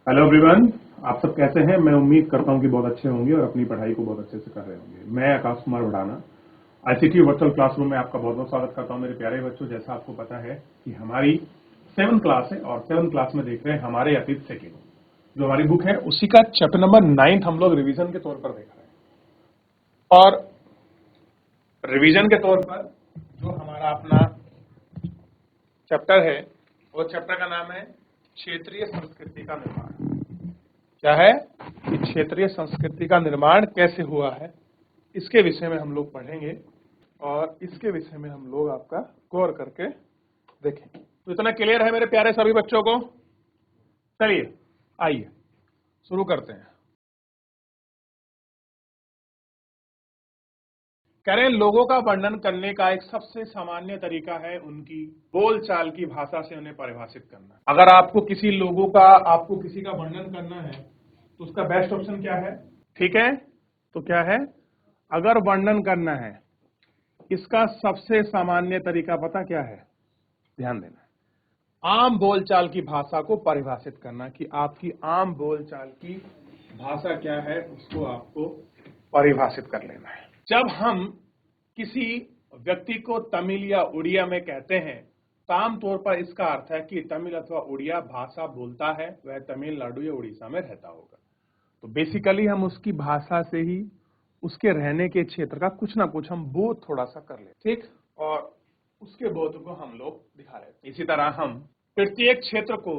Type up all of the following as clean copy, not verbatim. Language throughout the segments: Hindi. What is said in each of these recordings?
Hello everyone. आप सब कैसे हैं? मैं उम्मीद करता हूं कि बहुत अच्छे होंगे और अपनी पढ़ाई को बहुत अच्छे से कर रहे होंगे। मैं Akash Kumar Bhadana ICT virtual classroom में आपका बहुत बहुत स्वागत करता हूं। मेरे प्यारे बच्चों, जैसा आपको पता है कि हमारी 7th क्लास है और 7th क्लास में देख रहे हैं हमारे अतीत सेकेंड, जो हमारी बुक है उसी का चैप्टर नंबर 9 हम लोग रिवीजन के तौर पर देख रहे हैं। और रिवीजन के तौर पर जो हमारा अपना चैप्टर है वो चैप्टर का नाम है क्षेत्रीय संस्कृति का निर्माण। क्या है कि क्षेत्रीय संस्कृति का निर्माण कैसे हुआ है, इसके विषय में हम लोग पढ़ेंगे और इसके विषय में हम लोग आपका गौर करके देखेंगे। तो इतना क्लियर है मेरे प्यारे सभी बच्चों को? चलिए आइए शुरू करते हैं। कह रहे हैं लोगों का वर्णन करने का एक सबसे सामान्य तरीका है उनकी बोलचाल की भाषा से उन्हें परिभाषित करना। अगर आपको किसी का वर्णन करना है तो उसका बेस्ट ऑप्शन क्या है? ठीक है, तो क्या है? अगर वर्णन करना है, इसका सबसे सामान्य तरीका पता क्या है? ध्यान देना। आम बोलचाल की भाषा को परिभाषित करना कि आपकी आम बोलचाल की भाषा क्या है, उसको आपको परिभाषित कर लेना है। जब हम किसी व्यक्ति को तमिल या उड़िया में कहते हैं तो आमतौर पर इसका अर्थ है कि तमिल अथवा उड़िया भाषा बोलता है, वह तमिलनाडु या उड़ीसा में रहता होगा। तो बेसिकली हम उसकी भाषा से ही उसके रहने के क्षेत्र का कुछ ना कुछ हम बोध थोड़ा सा कर लेते, ठीक, और उसके बोध को हम लोग दिखा लेते। इसी तरह हम प्रत्येक क्षेत्र को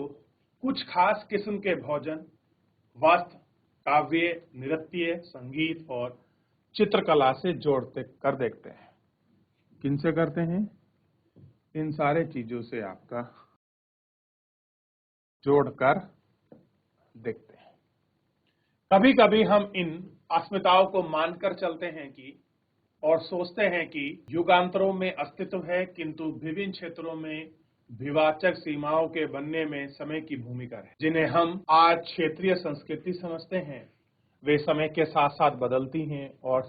कुछ खास किस्म के भोजन, वस्त्र, काव्य, नृत्य, संगीत और चित्रकला से जोड़ते कर देखते हैं। किनसे करते हैं? इन सारे चीजों से आपका जोड़कर देखते हैं। कभी कभी हम इन अस्मिताओं को मानकर चलते हैं कि और सोचते हैं कि युगांतरों में अस्तित्व है, किंतु विभिन्न क्षेत्रों में विवाचक सीमाओं के बनने में समय की भूमिका है। जिन्हें हम आज क्षेत्रीय संस्कृति समझते हैं वे समय के साथ साथ बदलती हैं और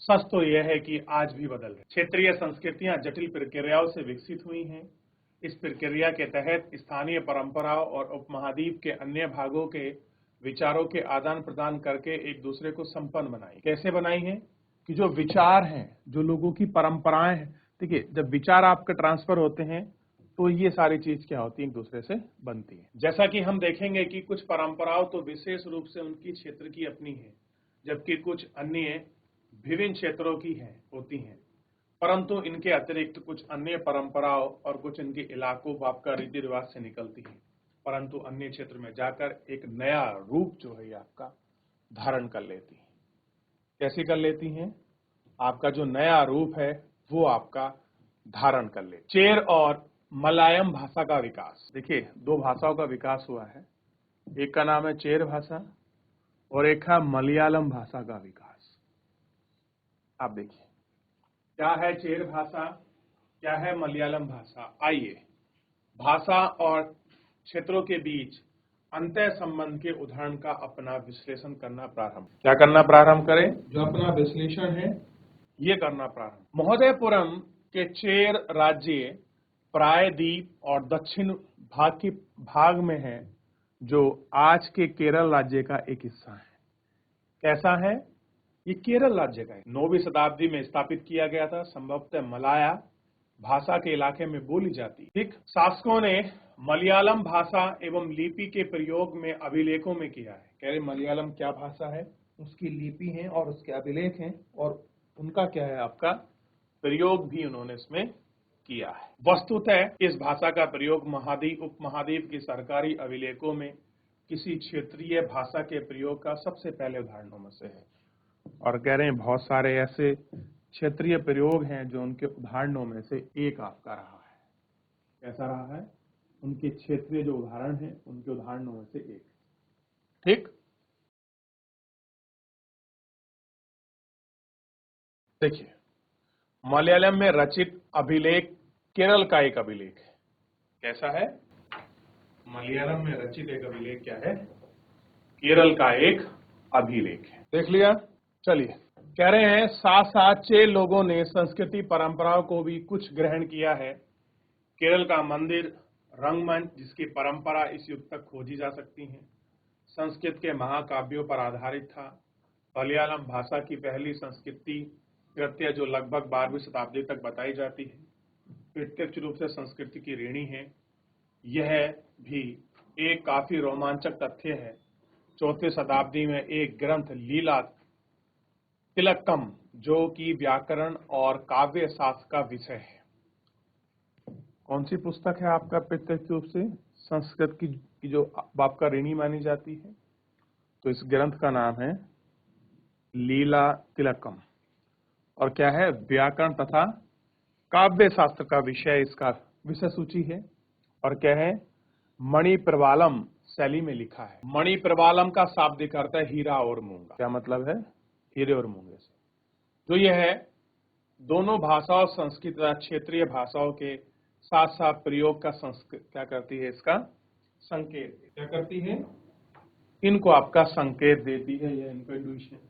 सच तो यह है कि आज भी बदल रही। क्षेत्रीय संस्कृतियां जटिल प्रक्रियाओं से विकसित हुई हैं। इस प्रक्रिया के तहत स्थानीय परंपराओं और उपमहाद्वीप के अन्य भागों के विचारों के आदान प्रदान करके एक दूसरे को संपन्न बनाई। कैसे बनाई है? कि जो विचार हैं, जो लोगों की परंपराएं हैं, देखिए जब विचार आपके ट्रांसफर होते हैं तो ये सारी चीज क्या होती है? एक दूसरे से बनती है। जैसा कि हम देखेंगे कि कुछ परंपराओं तो विशेष रूप से उनकी क्षेत्र की अपनी है, जबकि कुछ अन्य विभिन्न क्षेत्रों की होती हैं, परंतु इनके अतिरिक्त कुछ अन्य परंपराओं और कुछ इनके इलाकों आपका रीति रिवाज से निकलती है, परंतु अन्य क्षेत्र में जाकर एक नया रूप जो है आपका धारण कर लेती है। कैसे कर लेती हैं? आपका जो नया रूप है वो आपका धारण कर ले। चेर और मलयालम भाषा का विकास। देखिए दो भाषाओं का विकास हुआ है, एक का नाम है चेर भाषा और एक है मलयालम भाषा का विकास। आप देखिए क्या है चेर भाषा, क्या है मलयालम भाषा। आइए भाषा और क्षेत्रों के बीच अंतः संबंध के उदाहरण का अपना विश्लेषण करना प्रारंभ। क्या करना प्रारंभ करें? जो अपना विश्लेषण है ये करना प्रारंभ। महोदयपुरम के चेर राज्य प्रायद्वीप और दक्षिण भाग में है, जो आज के केरल राज्य का एक हिस्सा है। कैसा है? ये केरल राज्य का है। 9वीं शताब्दी में स्थापित किया गया था। संभवतः मलाया भाषा के इलाके में बोली जाती। ठीक, शासकों ने मलयालम भाषा एवं लिपि के प्रयोग में अभिलेखों में किया है। कह रहे मलयालम क्या भाषा है, उसकी लिपि है और उसके अभिलेख हैं और उनका क्या है आपका प्रयोग भी उन्होंने इसमें किया है। वस्तुतः इस भाषा का प्रयोग उपमहाद्वीप की सरकारी अभिलेखों में किसी क्षेत्रीय भाषा के प्रयोग का सबसे पहले उदाहरणों में से है। और कह रहे हैं बहुत सारे ऐसे क्षेत्रीय प्रयोग हैं जो उनके उदाहरणों में से एक आपका रहा है। कैसा रहा है? उनके क्षेत्रीय जो उदाहरण हैं उनके उदाहरणों में से एक। ठीक, देखिए मलयालम में रचित अभिलेख केरल का एक अभिलेख है। कैसा है? मलयालम में रचित एक अभिलेख क्या है? केरल का एक अभिलेख है। देख लिया? चलिए, कह रहे हैं साथ साथ चेर लोगों ने संस्कृति परंपराओं को भी कुछ ग्रहण किया है। केरल का मंदिर रंगमंच, जिसकी परंपरा इस युग तक खोजी जा सकती है, संस्कृत के महाकाव्यों पर आधारित था। मलयालम भाषा की पहली संस्कृति कृत्य जो लगभग 12वीं शताब्दी तक बताई जाती है, प्रत्यक्ष रूप से संस्कृति की ऋणी है। यह भी एक काफी रोमांचक तथ्य है। 4वीं शताब्दी में एक ग्रंथ लीला तिलक्कम, जो कि व्याकरण और काव्य शास्त्र का विषय है। कौन सी पुस्तक है आपका प्रत्यक्ष रूप से संस्कृत की जो आपका ऋणी मानी जाती है? तो इस ग्रंथ का नाम है लीला तिलक्कम, और क्या है? व्याकरण तथा काव्य शास्त्र का विषय इसका विषय सूची है। और क्या है? मणिप्रवालम शैली में लिखा है। मणिप्रवालम का शाब्दिक अर्थ है हीरा और मूंगा। क्या मतलब है? हीरे और मूंगे से। तो यह है दोनों भाषाओं, संस्कृत तथा क्षेत्रीय भाषाओं के साथ साथ प्रयोग का संस्कृत क्या करती है? इसका संकेत। क्या करती है? इनको आपका संकेत देती है, यह इनको इंट्यूशन।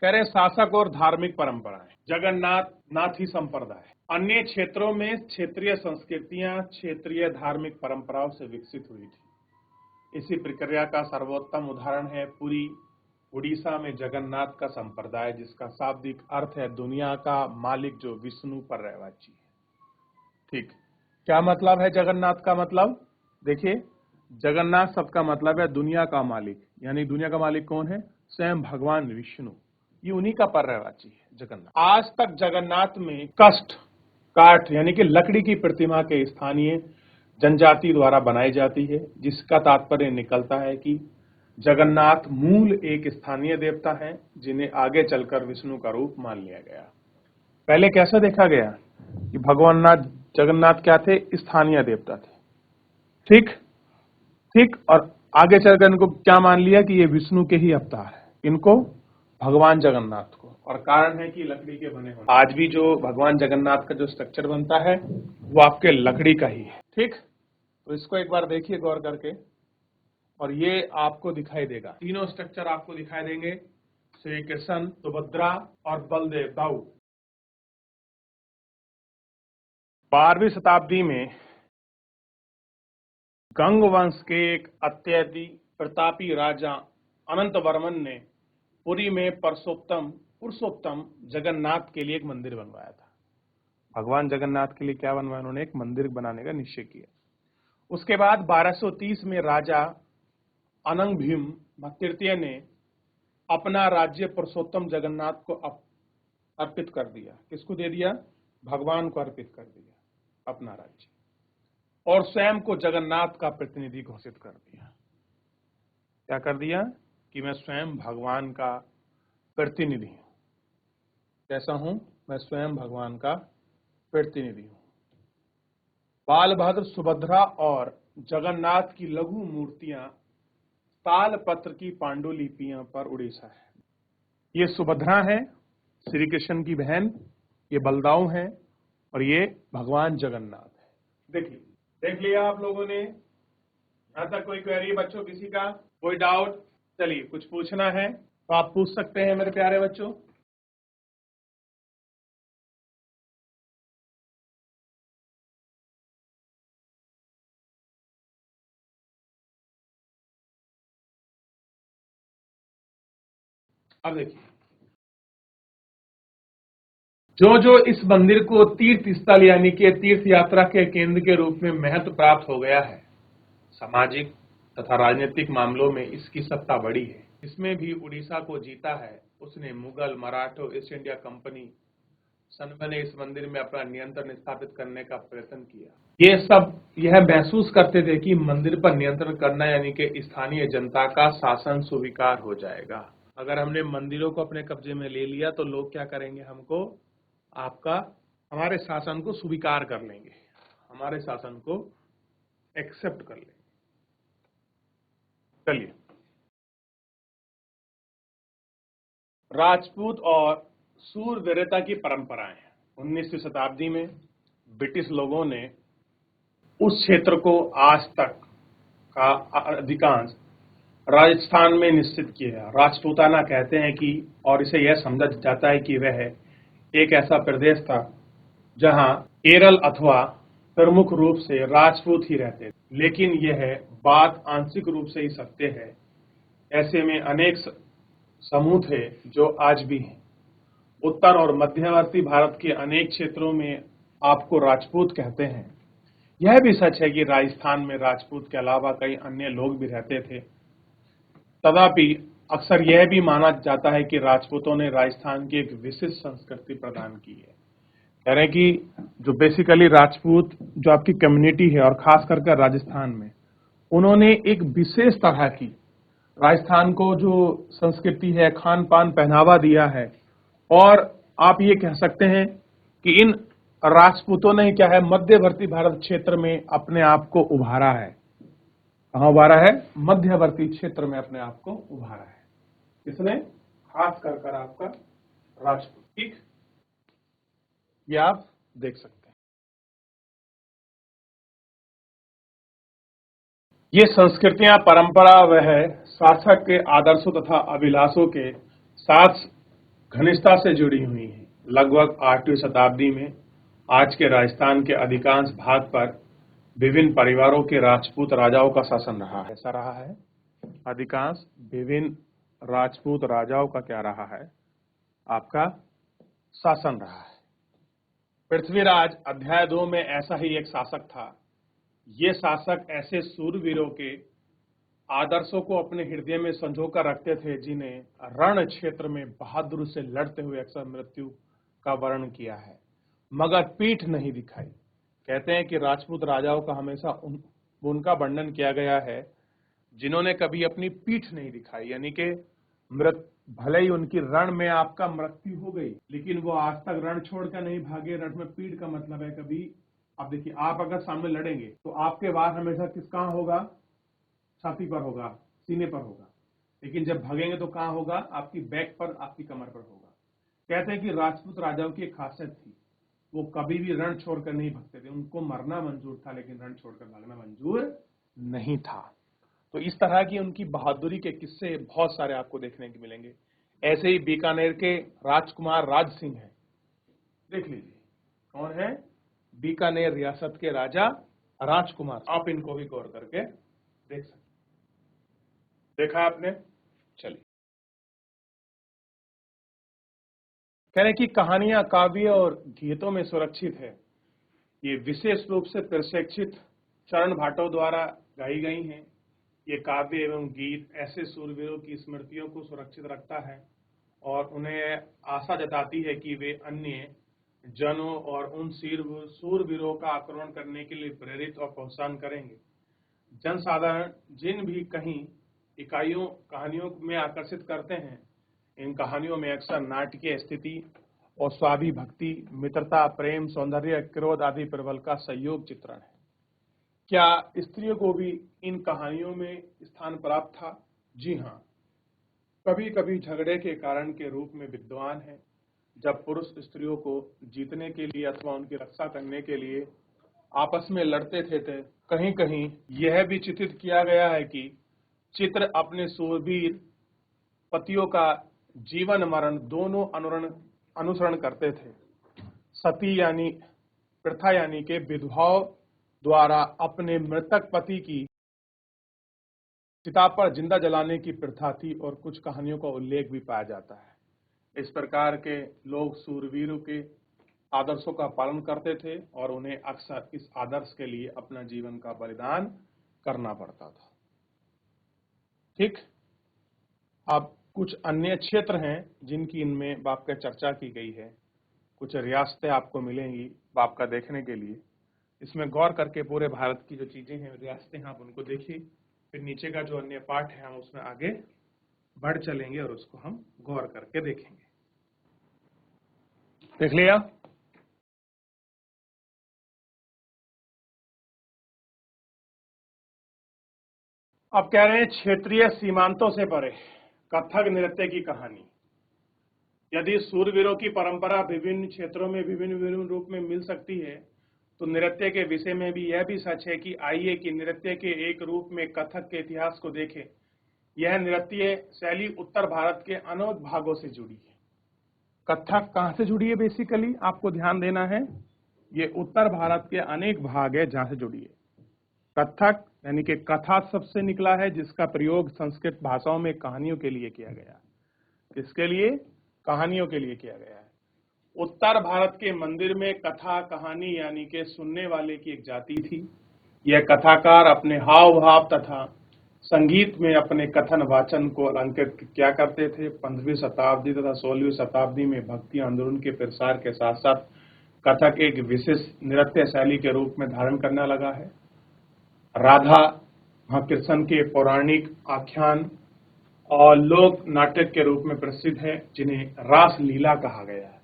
कह रहे शासक और धार्मिक परंपराएं, जगन्नाथ नाथी संप्रदाय अन्य क्षेत्रों में क्षेत्रीय संस्कृतियां क्षेत्रीय धार्मिक परंपराओं से विकसित हुई थी। इसी प्रक्रिया का सर्वोत्तम उदाहरण है पुरी उड़ीसा में जगन्नाथ का संप्रदाय, जिसका शाब्दिक अर्थ है दुनिया का मालिक जो विष्णु पर रहवाची है। ठीक, क्या मतलब है जगन्नाथ का? मतलब देखिए, जगन्नाथ शब्द का मतलब है दुनिया का मालिक, यानी दुनिया का मालिक कौन है? स्वयं भगवान विष्णु, ये उन्हीं का पर्यायवाची है जगन्नाथ। आज तक जगन्नाथ में काठ यानी कि लकड़ी की प्रतिमा के स्थानीय जनजाति द्वारा बनाई जाती है, जिसका तात्पर्य निकलता है कि जगन्नाथ मूल एक स्थानीय देवता है, जिन्हें आगे चलकर विष्णु का रूप मान लिया गया। पहले कैसा देखा गया कि भगवान जगन्नाथ क्या थे? स्थानीय देवता थे। ठीक ठीक, और आगे चलकर इनको क्या मान लिया कि ये विष्णु के ही अवतार है, इनको भगवान जगन्नाथ को। और कारण है कि लकड़ी के बने होने। आज भी जो भगवान जगन्नाथ का जो स्ट्रक्चर बनता है वो आपके लकड़ी का ही है। ठीक, तो इसको एक बार देखिए गौर करके, और ये आपको दिखाई देगा, तीनों स्ट्रक्चर आपको दिखाई देंगे, श्री कृष्ण, सुभद्रा और बलदेव दाऊ। 12वीं शताब्दी में गंग वंश के एक अत्यधिक प्रतापी राजा अनंत वर्मन ने पुरी में पुरुषोत्तम जगन्नाथ के लिए एक मंदिर बनवाया था। भगवान जगन्नाथ के लिए क्या बनवाया? उन्होंने एक मंदिर बनाने का निश्चय किया। उसके बाद 1230 में राजा अनंग भीम तृतीय ने अपना राज्य पुरुषोत्तम जगन्नाथ को अर्पित कर दिया। किसको दे दिया? भगवान को अर्पित कर दिया अपना राज्य, और स्वयं को जगन्नाथ का प्रतिनिधि घोषित कर दिया। क्या कर दिया? कि मैं स्वयं भगवान का प्रतिनिधि हूं। कैसा हूं? मैं स्वयं भगवान का प्रतिनिधि हूं। बालभद्र, सुभद्रा और जगन्नाथ की लघु मूर्तियां तालपत्र की पांडुलिपियां पर उड़ीसा है। ये सुभद्रा है, श्री कृष्ण की बहन, ये बलदाऊ है, और ये भगवान जगन्नाथ है। देखिए, देख लिया आप लोगों ने? यहां तक कोई क्वेरी बच्चों, किसी का कोई डाउट? चलिए, कुछ पूछना है तो आप पूछ सकते हैं मेरे प्यारे बच्चों। अब देखिए, जो जो इस मंदिर को तीर्थ स्थल यानी कि तीर्थ यात्रा के केंद्र के रूप में महत्व प्राप्त हो गया है, सामाजिक तथा राजनीतिक मामलों में इसकी सत्ता बड़ी है। इसमें भी उड़ीसा को जीता है उसने मुगल, मराठों, ईस्ट इंडिया कंपनी सन्य ने इस मंदिर में अपना नियंत्रण स्थापित करने का प्रयत्न किया। ये सब यह महसूस करते थे कि मंदिर पर नियंत्रण करना यानी कि स्थानीय जनता का शासन स्वीकार हो जाएगा। अगर हमने मंदिरों को अपने कब्जे में ले लिया तो लोग क्या करेंगे? हमको हमारे शासन को स्वीकार कर लेंगे, हमारे शासन को एक्सेप्ट कर लेंगे। चलिए, राजपूत और शूरवीरता की परंपराएं। 19वीं शताब्दी में ब्रिटिश लोगों ने उस क्षेत्र को आज तक का अधिकांश राजस्थान में निश्चित किया। राजपूताना कहते हैं कि, और इसे यह समझा जाता है कि वह एक ऐसा प्रदेश था जहां केरल अथवा प्रमुख रूप से राजपूत ही रहते थे, लेकिन यह बात आंशिक रूप से ही सत्य है। ऐसे में अनेक समूह थे जो आज भी हैं। उत्तर और मध्यवर्ती भारत के अनेक क्षेत्रों में आपको राजपूत कहते हैं। यह भी सच है कि राजस्थान में राजपूत के अलावा कई अन्य लोग भी रहते थे। तथापि अक्सर यह भी माना जाता है कि राजपूतों ने राजस्थान की एक विशिष्ट संस्कृति प्रदान की है। कह रहे हैं कि जो बेसिकली राजपूत जो आपकी कम्युनिटी है, और खास करके राजस्थान में, उन्होंने एक विशेष तरह की राजस्थान को जो संस्कृति है, खान पान, पहनावा दिया है। और आप ये कह सकते हैं कि इन राजपूतों ने क्या है, मध्यवर्ती भारत क्षेत्र में अपने आप को उभारा है। कहां उभारा है? मध्यवर्ती क्षेत्र में अपने आप को उभारा है। किसने? खास कर आपका राजपूत। ठीक, ये आप देख सकते हैं। ये संस्कृतियां, परंपरा वह शासक के आदर्शों तथा अभिलाषों के साथ घनिष्ठता से जुड़ी हुई हैं। लगभग 8वीं शताब्दी में आज के राजस्थान के अधिकांश भाग पर विभिन्न परिवारों के राजपूत राजाओं का शासन रहा है। ऐसा रहा है, अधिकांश विभिन्न राजपूत राजाओं का क्या रहा है? आपका शासन रहा है। पृथ्वीराज अध्याय 2 में ऐसा ही एक शासक था। ये शासक ऐसे सूरवीरों के आदर्शों को अपने हृदय में संजोकर रखते थे जिन्हें रण क्षेत्र में बहादुरी से लड़ते हुए अक्सर मृत्यु का वर्ण किया है, मगर पीठ नहीं दिखाई। कहते हैं कि राजपूत राजाओं का हमेशा उनका वर्णन किया गया है जिन्होंने कभी अपनी पीठ नहीं दिखाई, यानी कि भले ही उनकी रण में आपका मृत्यु हो गई, लेकिन वो आज तक रण छोड़कर नहीं भागे। रण में पीठ का मतलब है कभी, अब देखिए, आप अगर सामने लड़ेंगे तो आपके वार हमेशा किस कहां होगा? छाती पर होगा, सीने पर होगा। लेकिन जब भागेंगे तो कहां होगा? आपकी बैक पर, आपकी कमर पर होगा। कहते हैं कि राजपूत राजाओं की एक खासियत थी, वो कभी भी रण छोड़कर नहीं भागते थे। उनको मरना मंजूर था, लेकिन रण छोड़कर भागना मंजूर नहीं था। तो इस तरह की उनकी बहादुरी के किस्से बहुत सारे आपको देखने को मिलेंगे। ऐसे ही बीकानेर के राजकुमार राज सिंह हैं, देख लीजिए कौन है? बीकानेर रियासत के राजा राजकुमार। आप इनको भी गौर करके देख सकते। देखा आपने? चलिए, कह रहे कि कहानियां काव्य और गीतों में सुरक्षित है। ये विशेष रूप से प्रशिक्षित चरण भाटों द्वारा गाई गई हैं। ये काव्य एवं गीत ऐसे सूरवीरों की स्मृतियों को सुरक्षित रखता है और उन्हें आशा जताती है कि वे अन्य जनों और उन सूरवीरों का आक्रमण करने के लिए प्रेरित और प्रोत्साहन करेंगे। जनसाधारण जिन भी कहीं इकाइयों कहानियों में आकर्षित करते हैं, इन कहानियों में अक्सर नाटकीय स्थिति और स्वाभिभक्ति, मित्रता, प्रेम, सौंदर्य, क्रोध आदि प्रबल का संयोग चित्रण है। क्या स्त्रियों को भी इन कहानियों में स्थान प्राप्त था? जी हां, कभी कभी झगड़े के कारण के रूप में विद्वान है। जब पुरुष स्त्रियों को जीतने के लिए अथवा उनकी रक्षा करने के लिए आपस में लड़ते थे, कहीं कहीं यह भी चित्रित किया गया है कि चित्र अपने सूरवीर पतियों का जीवन मरण दोनों अनुसरण करते थे। सती यानी प्रथा, यानी के विधवाओं द्वारा अपने मृतक पति की चिता पर जिंदा जलाने की प्रथा थी और कुछ कहानियों का उल्लेख भी पाया जाता है। इस प्रकार के लोग सूरवीरों के आदर्शों का पालन करते थे और उन्हें अक्सर इस आदर्श के लिए अपना जीवन का बलिदान करना पड़ता था। ठीक, अब कुछ अन्य क्षेत्र हैं जिनकी इनमें बाप का चर्चा की गई है। कुछ रियासतें आपको मिलेंगी बाप का देखने के लिए। इसमें गौर करके पूरे भारत की जो चीजें हैं, रियासतें, आप उनको देखिए। फिर नीचे का जो अन्य पाठ है हम उसमें आगे बढ़ चलेंगे और उसको हम गौर करके देखेंगे। देख लिया? अब कह रहे हैं क्षेत्रीय सीमांतों से परे कथक नृत्य की कहानी। यदि सूरवीरों की परंपरा विभिन्न क्षेत्रों में विभिन्न विभिन्न रूप में मिल सकती है, तो नृत्य के विषय में भी यह भी सच है कि आइए कि नृत्य के एक रूप में कथक के इतिहास को देखें। यह नृत्य शैली उत्तर भारत के अनेक भागों से जुड़ी है। कथक कहां से जुड़ी है? बेसिकली आपको ध्यान देना है, ये उत्तर भारत के अनेक भाग है जहां से जुड़ी है। कथक यानी कि कथा शब्द से निकला है, जिसका प्रयोग संस्कृत भाषाओं में कहानियों के लिए किया गया। किसके लिए? कहानियों के लिए किया गया है। उत्तर भारत के मंदिर में कथा कहानी यानी कि सुनने वाले की एक जाति थी। यह कथाकार अपने हाव भाव तथा संगीत में अपने कथन वाचन को अलंकृत क्या करते थे। 15वीं शताब्दी तथा 16वीं शताब्दी में भक्ति आंदोलन के प्रसार के साथ साथ कथक एक विशिष्ट नृत्य शैली के रूप में धारण करने लगा है। राधा कृष्ण के पौराणिक आख्यान और लोक नाटक के रूप में प्रसिद्ध है, जिन्हें रास लीला कहा गया है।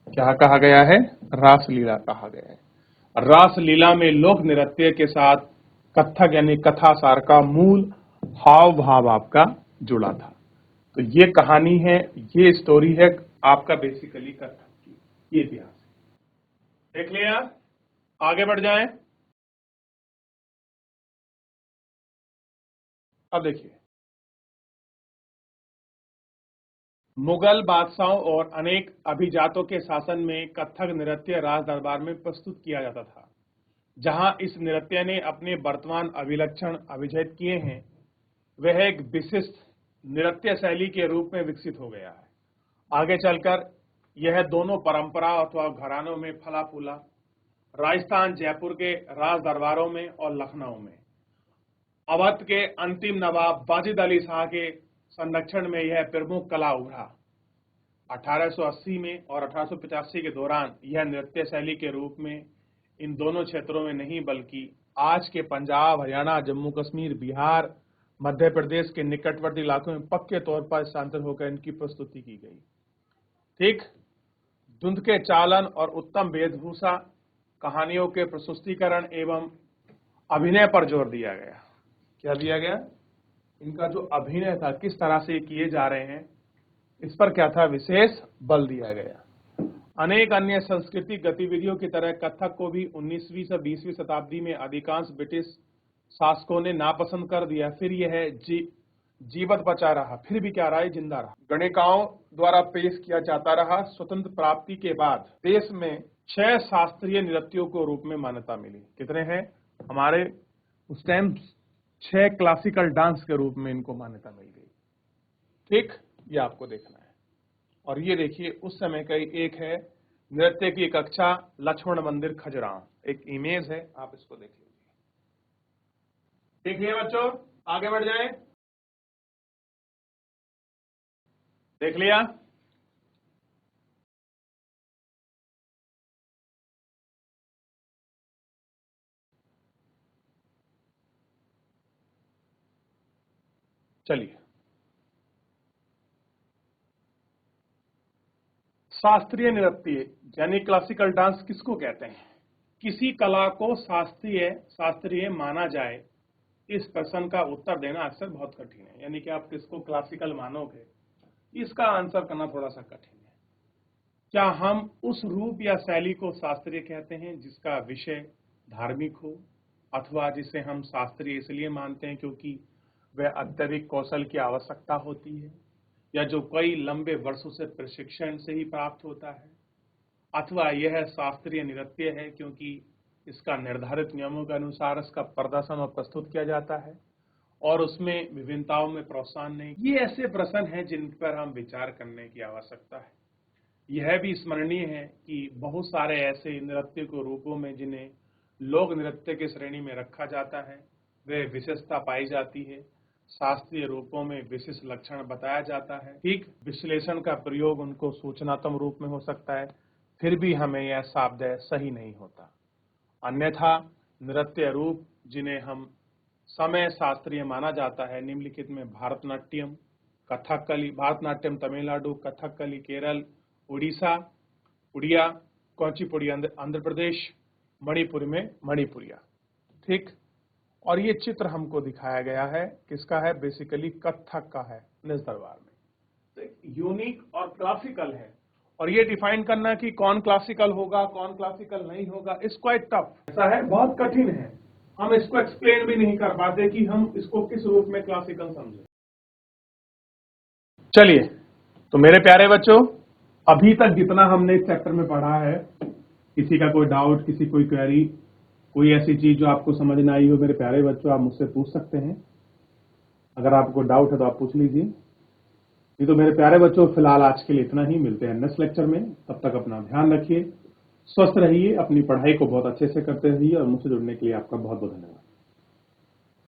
क्या कहा गया है? रास लीला कहा गया है। रास लीला में लोक नृत्य के साथ कथक यानी कथासार का मूल हाव भाव आपका जुड़ा था। तो ये कहानी है, ये स्टोरी है आपका बेसिकली कथक की, ये इतिहास है। देख लिया, आगे बढ़ जाएं। अब देखिए, मुगल बादशाहों और अनेक अभिजातों के शासन में कथक नृत्य राज दरबार में प्रस्तुत किया जाता था। जहां इस नृत्य ने अपने वर्तमान अभिलक्षण अभिजात किए हैं, वह एक विशिष्ट नृत्य शैली के रूप में विकसित हो गया है। आगे चलकर यह दोनों परंपरा अथवा घरानों में फला फूला। राजस्थान जयपुर के राज दरबारों में और लखनऊ में अवध के अंतिम नवाब वाजिद अली शाह के संरक्षण में यह प्रमुख कला उभरा। 1880 में और 1885 के दौरान यह नृत्य शैली के रूप में इन दोनों क्षेत्रों में नहीं बल्कि आज के पंजाब, हरियाणा, जम्मू कश्मीर, बिहार, मध्य प्रदेश के निकटवर्ती इलाकों में पक्के तौर पर स्थानांतरित होकर इनकी प्रस्तुति की गई। ठीक, धुंध के चालन और उत्तम वेशभूषा, कहानियों के प्रस्तुतिकरण एवं अभिनय पर जोर दिया गया। क्या दिया गया? इनका जो अभिनय था, किस तरह से किए जा रहे हैं, इस पर क्या था? विशेष बल दिया गया। अनेक अन्य सांस्कृतिक गतिविधियों की तरह कथक को भी 19वीं से 20वीं शताब्दी में अधिकांश ब्रिटिश शासकों ने नापसंद कर दिया। फिर यह जीवत बचा रहा, फिर भी क्या रहा है? जिंदा रहा। गणिकाओं द्वारा पेश किया जाता रहा। स्वतंत्र प्राप्ति के बाद देश में 6 शास्त्रीय नृत्यों को रूप में मान्यता मिली। कितने हैं? हमारे उस टाइम 6 क्लासिकल डांस के रूप में इनको मान्यता मिल गई। ठीक, ये आपको देखना है। और ये देखिए, उस समय का एक है नृत्य की कक्षा लक्ष्मण मंदिर खजुराहो, एक इमेज है, आप इसको देख लीजिए। देखिए बच्चों, आगे बढ़ जाएं। देख लिया? चलिए, शास्त्रीय नृत्य यानी क्लासिकल डांस किसको कहते हैं? किसी कला को शास्त्रीय माना जाए, इस प्रश्न का उत्तर देना अक्सर बहुत कठिन है। यानी कि आप किसको क्लासिकल मानोगे, इसका आंसर करना थोड़ा सा कठिन है। क्या हम उस रूप या शैली को शास्त्रीय कहते हैं जिसका विषय धार्मिक हो, अथवा जिसे हम शास्त्रीय इसलिए मानते हैं क्योंकि वह अत्यधिक कौशल की आवश्यकता होती है, या जो कई लंबे वर्षों से प्रशिक्षण से ही प्राप्त होता है, अथवा यह शास्त्रीय नृत्य है क्योंकि इसका निर्धारित नियमों के अनुसार इसका प्रदर्शन और प्रस्तुत किया जाता है और उसमें विभिन्नताओं में प्रोत्साहन नहीं। ये ऐसे प्रश्न हैं जिन पर हम विचार करने की आवश्यकता है। यह भी स्मरणीय है कि बहुत सारे ऐसे नृत्य के रूपों में जिन्हें लोक नृत्य की श्रेणी में रखा जाता है, वे विशेषता पाई जाती है। शास्त्रीय रूपों में विशिष्ट लक्षण बताया जाता है। ठीक, विश्लेषण का प्रयोग उनको सूचनात्मक रूप में हो सकता है, फिर भी हमें यह शब्द सही नहीं होता। अन्यथा नृत्य रूप जिन्हें हम समय शास्त्रीय माना जाता है, निम्नलिखित में भारतनाट्यम, कथकली, भारतनाट्यम तमिलनाडु, कथकली केरल, उड़ीसा, उड़िया, कुचिपुड़ी आंध्र प्रदेश, मणिपुर में मणिपुरिया। ठीक, और ये चित्र हमको दिखाया गया है, किसका है? बेसिकली कथक का है, निज दरबार में। तो यूनिक और क्लासिकल है, और ये डिफाइन करना कि कौन क्लासिकल होगा कौन क्लासिकल नहीं होगा, इट्स क्वाइट टफ। ऐसा है, बहुत कठिन है। हम इसको एक्सप्लेन भी नहीं कर पाते कि हम इसको किस रूप में क्लासिकल समझें। चलिए, तो मेरे प्यारे बच्चों, अभी तक जितना हमने इस चैप्टर में पढ़ा है, किसी का कोई डाउट, किसी कोई क्वेरी, कोई ऐसी चीज जो आपको समझ ना आई हो, मेरे प्यारे बच्चों आप मुझसे पूछ सकते हैं। अगर आपको डाउट है तो आप पूछ लीजिए। नहीं तो मेरे प्यारे बच्चों, फिलहाल आज के लिए इतना ही। मिलते हैं नेक्स्ट लेक्चर में। तब तक अपना ध्यान रखिए, स्वस्थ रहिए, अपनी पढ़ाई को बहुत अच्छे से करते रहिए और मुझसे जुड़ने के लिए आपका बहुत बहुत धन्यवाद।